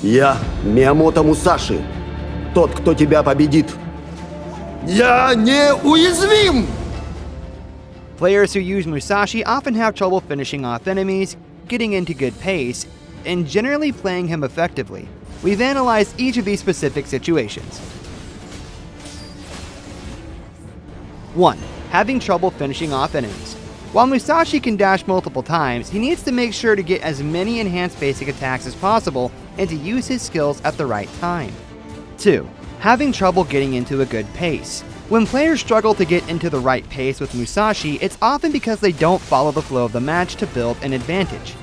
Я Миямото Мусаши. Тот, кто тебя победит. Я неуязвим! Players who use Musashi often have trouble finishing off enemies, getting into good pace, and generally playing him effectively. We've analyzed each of these specific situations. 1. Having trouble finishing off enemies. While Musashi can dash multiple times, he needs to make sure to get as many enhanced basic attacks as possible and to use his skills at the right time. 2. Having trouble getting into a good pace. When players struggle to get into the right pace with Musashi, it's often because they don't follow the flow of the match to build an advantage.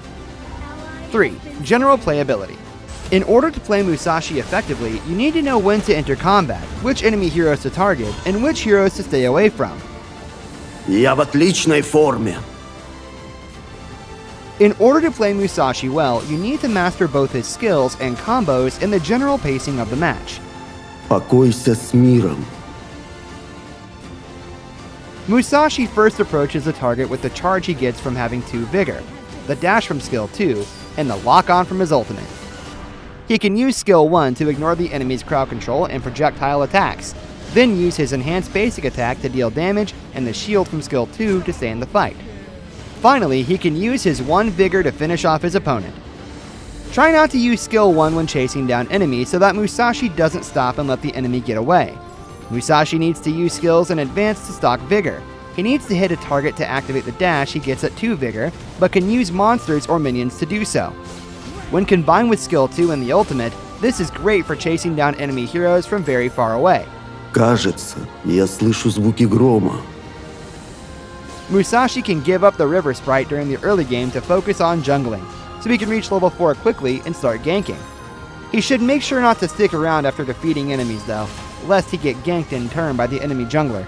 3. General playability. In order to play Musashi effectively, you need to know when to enter combat, which enemy heroes to target, and which heroes to stay away from. Я в отличной форме. In order to play Musashi well, you need to master both his skills and combos and the general pacing of the match. Покойся с миром. Musashi first approaches the target with the charge he gets from having 2 Vigor, the dash from skill 2, and the lock-on from his ultimate. He can use skill 1 to ignore the enemy's crowd control and projectile attacks, then use his enhanced basic attack to deal damage and the shield from skill 2 to stay in the fight. Finally, he can use his 1 Vigor to finish off his opponent. Try not to use skill 1 when chasing down enemies so that Musashi doesn't stop and let the enemy get away. Musashi needs to use skills in advance to stock Vigor. He needs to hit a target to activate the dash he gets at 2 Vigor, but can use monsters or minions to do so. When combined with skill 2 and the ultimate, this is great for chasing down enemy heroes from very far away. Кажется, я слышу звуки грома. Musashi can give up the river sprite during the early game to focus on jungling, so he can reach level 4 quickly and start ganking. He should make sure not to stick around after defeating enemies though, lest he get ganked in turn by the enemy jungler.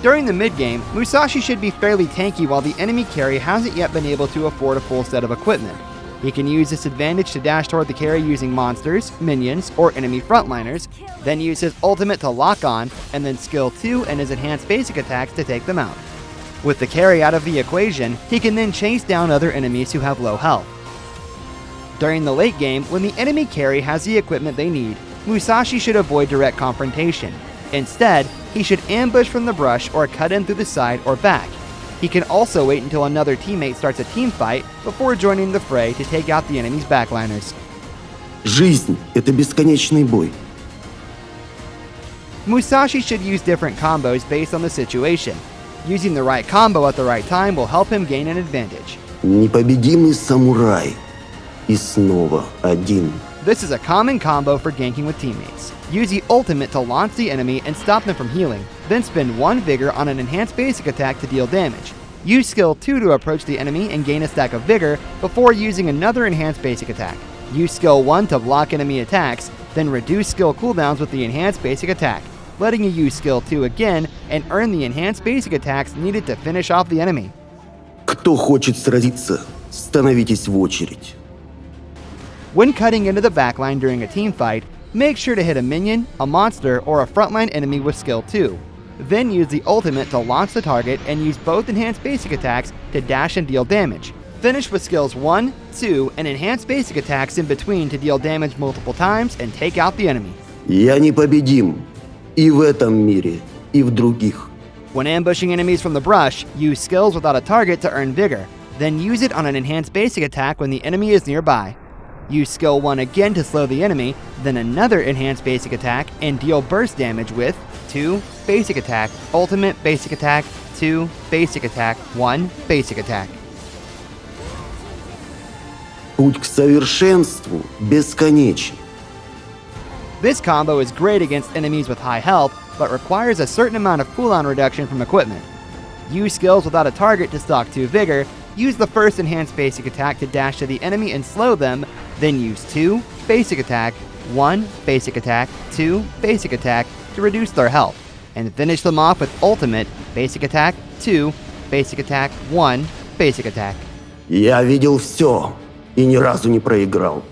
During the mid-game, Musashi should be fairly tanky while the enemy carry hasn't yet been able to afford a full set of equipment. He can use this advantage to dash toward the carry using monsters, minions, or enemy frontliners, then use his ultimate to lock on, and then skill 2 and his enhanced basic attacks to take them out. With the carry out of the equation, he can then chase down other enemies who have low health. During the late game, when the enemy carry has the equipment they need, Musashi should avoid direct confrontation. Instead, he should ambush from the brush or cut in through the side or back. He can also wait until another teammate starts a team fight before joining the fray to take out the enemy's backliners. Жизнь – это бесконечный бой. Musashi should use different combos based on the situation. Using the right combo at the right time will help him gain an advantage. Непобедимый самурай. И снова один. This is a common combo for ganking with teammates. Use the ultimate to launch the enemy and stop them from healing, then spend 1 Vigor on an enhanced basic attack to deal damage. Use skill 2 to approach the enemy and gain a stack of Vigor before using another enhanced basic attack. Use skill 1 to block enemy attacks, then reduce skill cooldowns with the enhanced basic attack, letting you use skill 2 again and earn the enhanced basic attacks needed to finish off the enemy. Кто хочет сразиться, становитесь в очередь. When cutting into the backline during a team fight, make sure to hit a minion, a monster, or a frontline enemy with skill 2. Then use the ultimate to launch the target and use both enhanced basic attacks to dash and deal damage. Finish with skills 1, 2, and enhanced basic attacks in between to deal damage multiple times and take out the enemy. Я непобедим. И в этом мире, и в других. When ambushing enemies from the brush, use skills without a target to earn Vigor. Then use it on an enhanced basic attack when the enemy is nearby. Use skill 1 again to slow the enemy, then another enhanced basic attack, and deal burst damage with 2 basic attack, ultimate basic attack, 2 basic attack, 1 basic attack. Путь к совершенству бесконечен. This combo is great against enemies with high health, but requires a certain amount of cooldown reduction from equipment. Use skills without a target to stock 2 Vigor, use the first enhanced basic attack to dash to the enemy and slow them, then use 2 basic attack, 1 basic attack, 2 basic attack to reduce their health, and finish them off with ultimate basic attack, 2 basic attack, 1 basic attack. Я видел все и ни разу не проиграл.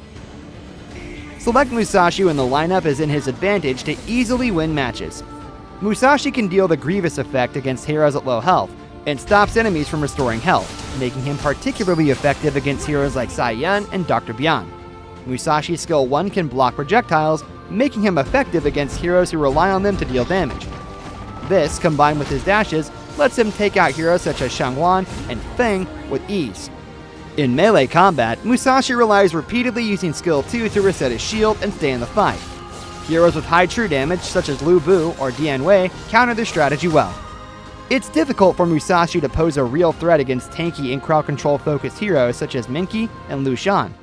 Select Musashi when the lineup is in his advantage to easily win matches. Musashi can deal the Grievous effect against heroes at low health, and stops enemies from restoring health, making him particularly effective against heroes like Sai Yun and Dr. Bian. Musashi's skill 1 can block projectiles, making him effective against heroes who rely on them to deal damage. This, combined with his dashes, lets him take out heroes such as Shangwan and Feng with ease. In melee combat, Musashi relies repeatedly using skill 2 to reset his shield and stay in the fight. Heroes with high true damage such as Lu Bu or Dian Wei counter this strategy well. It's difficult for Musashi to pose a real threat against tanky and crowd control focused heroes such as Minky and Lu Shan.